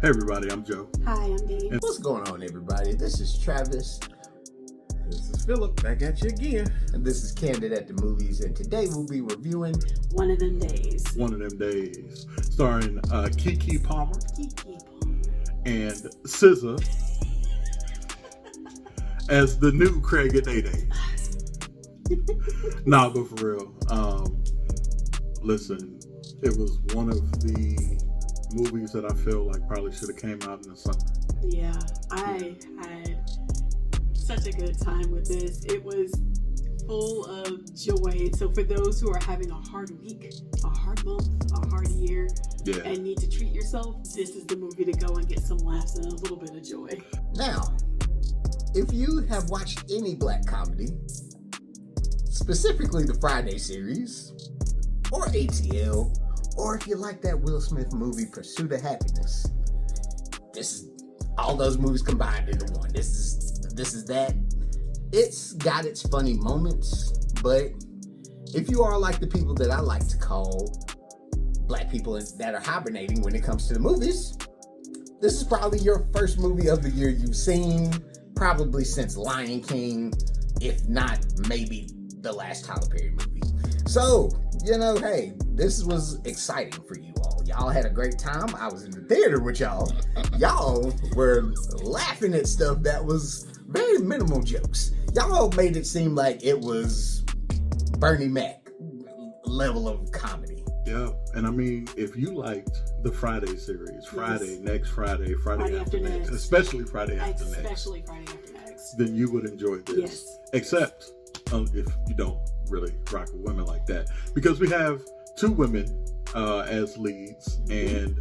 Hey everybody, I'm Joe. Hi, I'm Dee. What's going on, everybody? This is Travis. This is Phillip, back at you again. And this is Candid at the Movies. And today we'll be reviewing One of Them Days. One of Them Days, starring Keke Palmer Keke Palmer. and SZA as the new Craig and Day. Nah, but for real, listen, it was one of the movies that I feel like probably should have came out in the summer. Yeah, I had such a good time with this. It was full of joy. So for those who are having a hard week, a hard month, a hard year, and need to treat yourself, this is the movie to go and get some laughs and a little bit of joy. Now, if you have watched any black comedy, specifically the Friday series, or ATL, or if you like that Will Smith movie, Pursuit of Happiness, this is all those movies combined into one. This is that. It's got its funny moments, but if you are like the people that I like to call black people that are hibernating when it comes to the movies, this is probably your first movie of the year you've seen, probably since Lion King, if not maybe the last Tyler Perry movie. So, hey, this was exciting for you all. Y'all had a great time. I was in the theater with y'all. Y'all were laughing at stuff that was very minimal jokes. Y'all made it seem like it was Bernie Mac level of comedy. Yeah, and I mean, if you liked the Friday series, Friday, next Friday, Friday after next, especially Friday after next, then you would enjoy this. Yes. Except if you don't really rock with women like that, because we have two women as leads and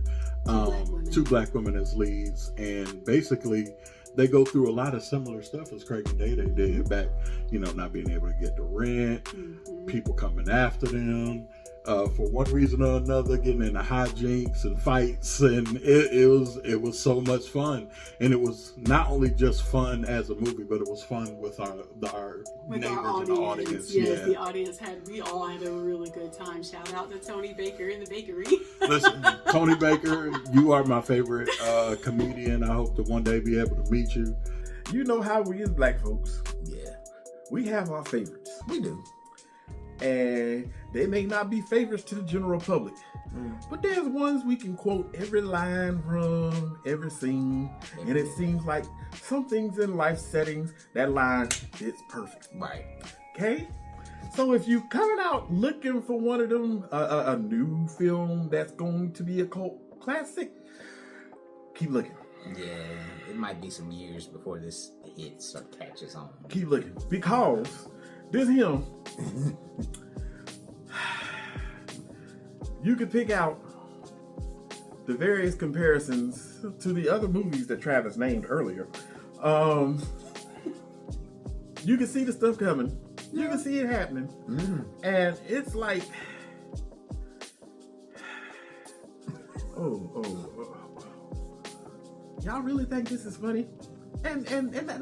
two black women as leads, and basically they go through a lot of similar stuff as Craig and Day did back, not being able to get the rent, people coming after them for one reason or another, getting into hijinks and fights, and it was so much fun. And it was not only just fun as a movie, but it was fun with our neighbors and the audience. Yes, the audience we all had a really good time. Shout out to Tony Baker in the bakery. Listen, Tony Baker, you are my favorite comedian. I hope to one day be able to meet you. You know how we as black folks. Yeah. We have our favorites. We do. And they may not be favorites to the general public. But there's ones we can quote every line from, every scene. And it seems like some things in life settings, that line fits perfect. Right. Okay? So if you coming out looking for one of them, a new film that's going to be a cult classic, keep looking. Yeah, it might be some years before this hits or catches on. Keep looking. Because this him, you could pick out the various comparisons to the other movies that Travis named earlier. You can see the stuff coming. You can see it happening. And it's like, y'all really think this is funny? And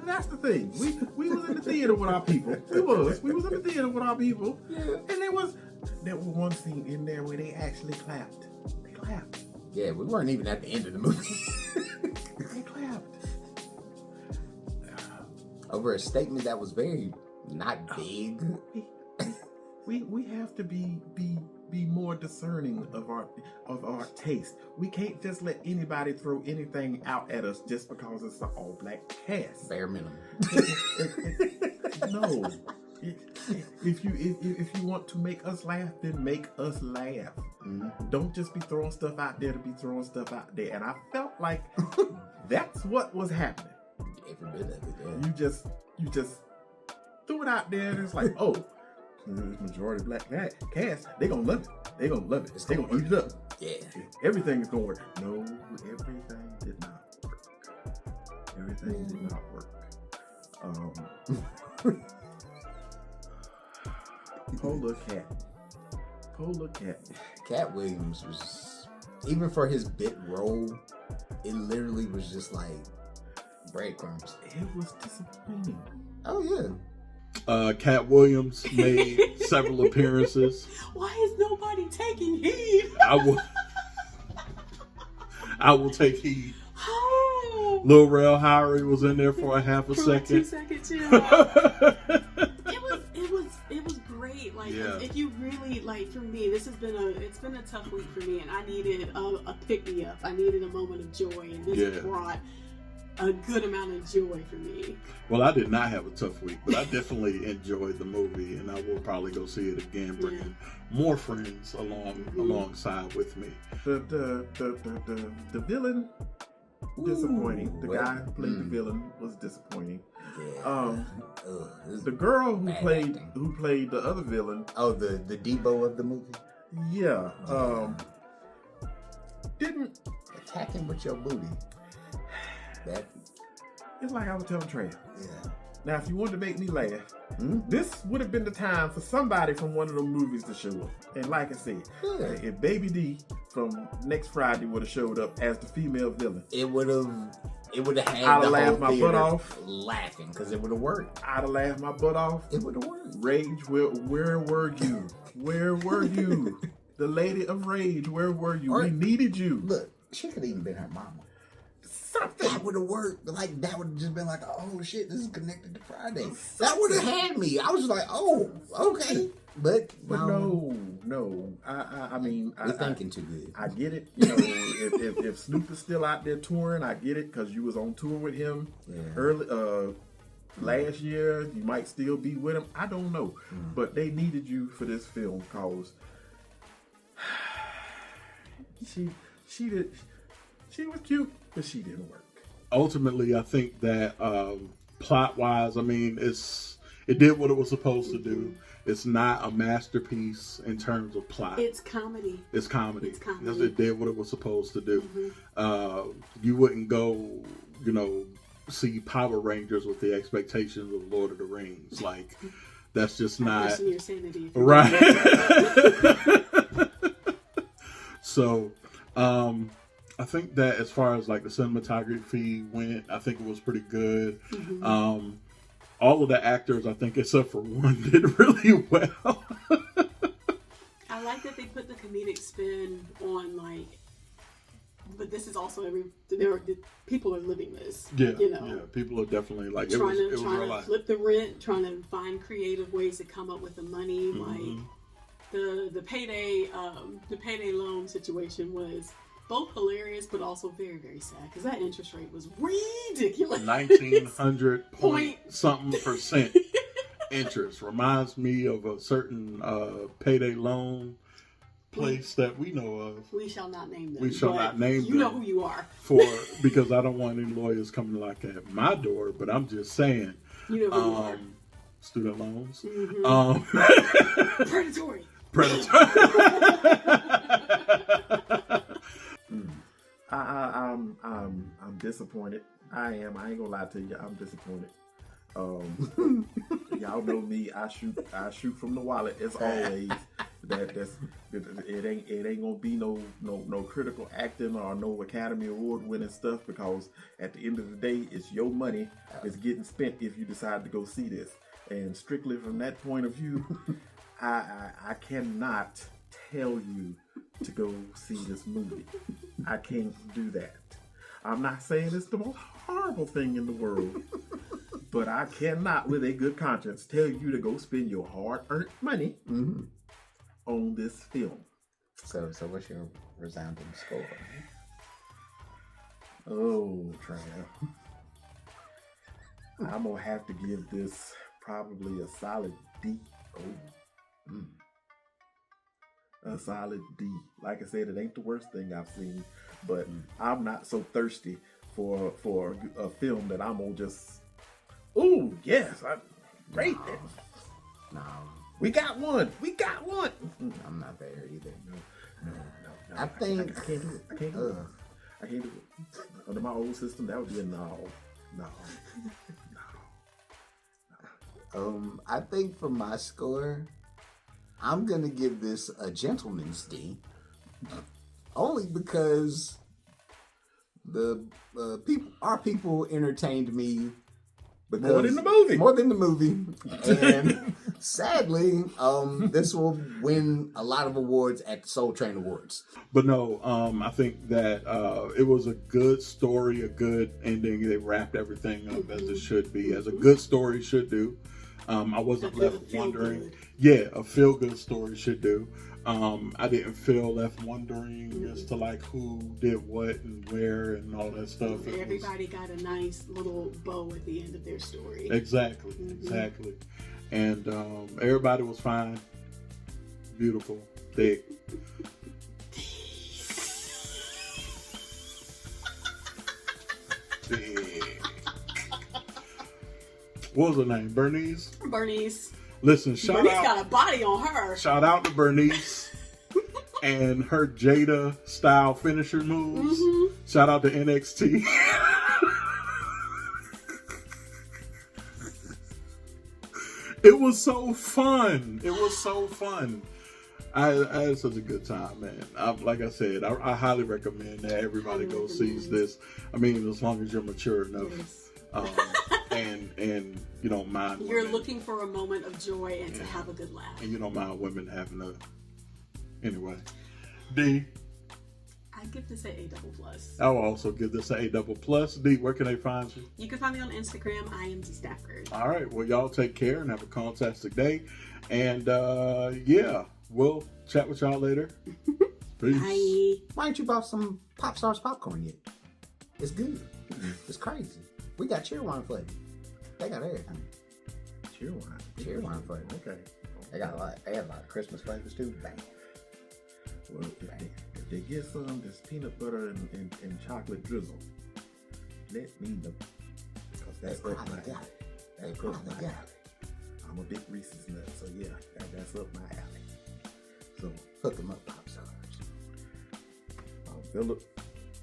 that's the thing. We was in the theater with our people. We was in the theater with our people. Yeah. And there was one scene in there where they actually clapped. They clapped. Yeah, we weren't even at the end of the movie. They clapped. Over a statement that was very not big. We have to be more discerning of our taste. We can't just let anybody throw anything out at us just because it's an all black cast. Bare minimum. No. If you want to make us laugh, then make us laugh. Don't just be throwing stuff out there to be throwing stuff out there. And I felt like that's what was happening. Every bit of it, yeah. You just threw it out there, and it's like, majority black cast, they gonna love it. They gonna love it. They gonna eat it up. Yeah. Everything is gonna work. No, everything did not work. Everything did not work. Polar cat. Katt Williams was, even for his bit role, it literally was just like breadcrumbs. It was disappointing. Oh yeah. Katt Williams made several appearances. Why is nobody taking heed? I will take heed. Lil Rel Howery was in there for a half a second. 2 seconds, yeah. It was great. Like, if you really, like, for me, it's been a tough week for me, and I needed a pick me up. I needed a moment of joy, and this brought a good amount of joy for me. Well, I did not have a tough week, but I definitely enjoyed the movie, and I will probably go see it again, bringing more friends alongside with me. The villain, disappointing. The guy who played the villain was disappointing. Yeah. The girl who played the other villain. Oh, the Debo of the movie. Yeah. Didn't attack him with your booty. That it's like I was telling Trey. Yeah. Now, if you wanted to make me laugh, this would have been the time for somebody from one of them movies to show up. And like I said, if Baby D from Next Friday would have showed up as the female villain, it would have had I'd the laughed whole my butt off laughing because it would have worked. I'd have laughed my butt off. It would have worked. Rage, where were you? Where were you? The Lady of Rage, where were you? We needed you. Look, she could have even been her mama. Something. That would have worked. Like, that would have just been like, oh shit, this is connected to Friday. That would have had me. I was like, oh, okay. But no. I mean, we're thinking too good. I get it. You know, if Snoop is still out there touring, I get it because you was on tour with him early last year. You might still be with him. I don't know, but they needed you for this film because she was cute, but she didn't work. Ultimately, I think that plot-wise, I mean, it did what it was supposed to do. It's not a masterpiece in terms of plot. It's comedy. It did what it was supposed to do. You wouldn't go, see Power Rangers with the expectations of Lord of the Rings. Like, that's just not... question your sanity. Right. So, I think that as far as like the cinematography went, I think it was pretty good. All of the actors, I think, except for one, did really well. I like that they put the comedic spin on, like, but this is also people are living this. Yeah, people are definitely like trying to flip the rent, trying to find creative ways to come up with the money. Like the payday loan situation was both hilarious, but also very, very sad because that interest rate was ridiculous. 1,900 point something percent interest. Reminds me of a certain payday loan place that we know of. We shall not name them. We shall not name them. You know who you are. Because I don't want any lawyers coming to knock at my door, but I'm just saying. You know who you are. Student loans. Predatory. I'm disappointed. I am. I ain't gonna lie to you. I'm disappointed. Y'all know me. I shoot from the wallet as always. It ain't gonna be no critical acting or no Academy Award winning stuff because at the end of the day, it's your money that's getting spent if you decide to go see this. And strictly from that point of view, I cannot tell you to go see this movie. I can't do that. I'm not saying it's the most horrible thing in the world, but I cannot, with a good conscience, tell you to go spend your hard-earned money on this film. So what's your resounding score? Oh, Trav. I'm gonna have to give this probably a solid D. A solid D. Like I said, it ain't the worst thing I've seen, but I'm not so thirsty for a film that I'm gonna just, ooh, yes, I rate it. No. We got one. I'm not there either. No. I think I can't do it. I can't do it. Under my old system, that would be a no. I think for my score, I'm gonna give this a gentleman's D, only because our people entertained me. More than the movie, and Sadly, this will win a lot of awards at the Soul Train Awards. But no, I think that it was a good story, a good ending. They wrapped everything up as it should be, as a good story should do. I wasn't left wondering. Yeah, a feel-good story should do. I didn't feel left wondering as to like who did what and where and all that stuff. Everybody got a nice little bow at the end of their story. Exactly, exactly. And everybody was fine, beautiful, thick. What was her name? Bernice? Bernice. Listen, Bernice got a body on her. Shout out to Bernice and her Jada style finisher moves. Shout out to NXT. It was so fun. It was so fun. I had such a good time, man. Like I said, I highly recommend that everybody go sees this. I mean, as long as you're mature enough, and you don't mind. You're women. looking for a moment of joy and to have a good laugh. And you don't mind women having a. Anyway, D. I give this an A++. I'll also give this an A++. D, where can they find you? You can find me on Instagram. I am D Stafford. All right. Well, y'all take care and have a fantastic day. And yeah, we'll chat with y'all later. Peace. Bye. Why ain't you bought some Pop Stars popcorn yet? It's good. It's crazy. We got cheerwine flavor. They got everything. Cheerwine flavor. Okay. They got a lot. They have a lot of Christmas flavors too. Bang. Well, if they get some that's peanut butter and chocolate drizzle, let me know. Because that's up my alley. That's up my alley. I'm a big Reese's nut, so yeah, that's up my alley. So Hook them up, Pop Stars. I'm Phillip.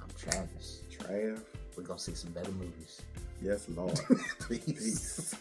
I'm Travis. Trav. We're gonna see some better movies. Yes, Lord. Peace.